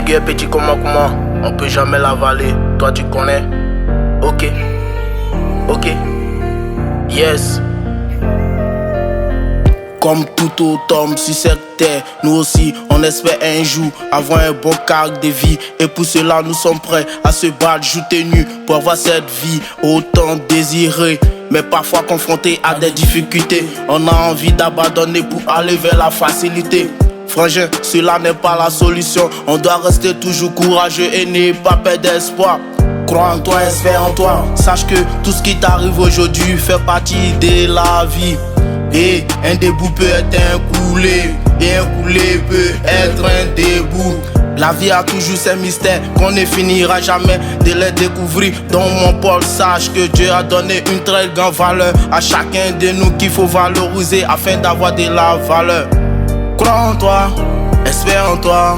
Aigu et petit comment, on peut jamais l'avaler. Toi tu connais. Ok. Yes. Comme tout autre homme sur cette terre, nous aussi on espère un jour avoir un bon caractère de vie. Et pour cela nous sommes prêts à se battre jour et nuit pour avoir cette vie autant désirée. Mais parfois confronté à des difficultés, on a envie d'abandonner pour aller vers la facilité. Frangin, cela n'est pas la solution. On doit rester toujours courageux et ne pas perdre espoir. Crois en toi, espère en toi. Sache que tout ce qui t'arrive aujourd'hui fait partie de la vie. Et un debout peut être un coulé, et un coulé peut être un debout. La vie a toujours ses mystères qu'on ne finira jamais de les découvrir. Donc mon Paul, sache que Dieu a donné une très grande valeur à chacun de nous qu'il faut valoriser afin d'avoir de la valeur. Crois en toi, espère en toi.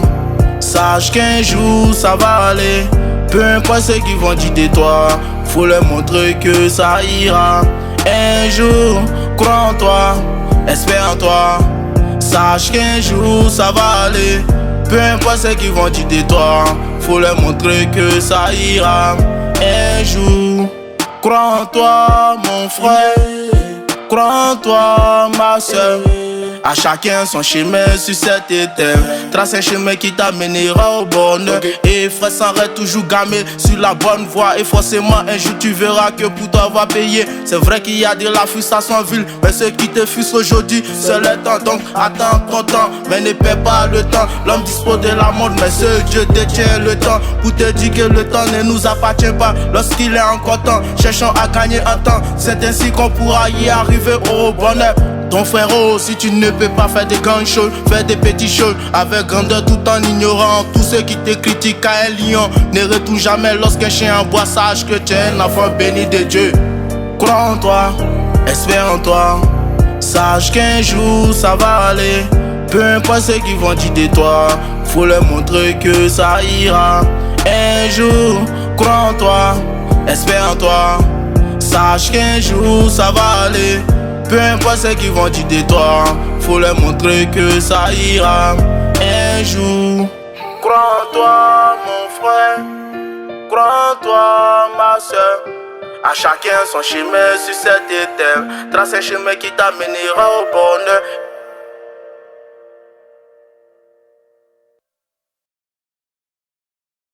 Sache qu'un jour ça va aller. Peu importe ce qu'ils vont dire de toi, faut leur montrer que ça ira. Un jour, crois en toi, espère en toi. Sache qu'un jour ça va aller. Peu importe ce qu'ils vont dire de toi, faut leur montrer que ça ira. Un jour, crois en toi mon frère, crois en toi ma soeur. À chacun son chemin sur cette terre. Trace un chemin qui t'amènera au bonheur. Et frère s'arrête toujours gamé sur la bonne voie. Et forcément un jour tu verras que pour toi va payer. C'est vrai qu'il y a de la frustration en ville, mais ceux qui te fussent aujourd'hui, c'est le temps. Donc attends content, mais ne perds pas le temps. L'homme dispose de la mode, mais seul Dieu détient le temps. Pour te dire que le temps ne nous appartient pas. Lorsqu'il est encore temps, cherchons à gagner un temps. C'est ainsi qu'on pourra y arriver au bonheur. Ton frérot, si tu ne peux pas faire des grandes choses, fais des petites choses avec grandeur tout en ignorant tous ceux qui te critiquent à un lion. Ne retourne jamais lorsqu'un chien aboie, sache que tu es un enfant béni de Dieu. Crois en toi, espère en toi. Sache qu'un jour ça va aller. Peu importe ce qu'ils vont dire de toi, faut leur montrer que ça ira. Un jour, crois en toi, espère en toi. Sache qu'un jour ça va aller. Peu importe ce qu'ils vont dire de toi, faut leur montrer que ça ira. Un jour, crois en toi mon frère, crois en toi ma soeur. À chacun son chemin sur cette terre. Trace un chemin qui t'amènera au bonheur.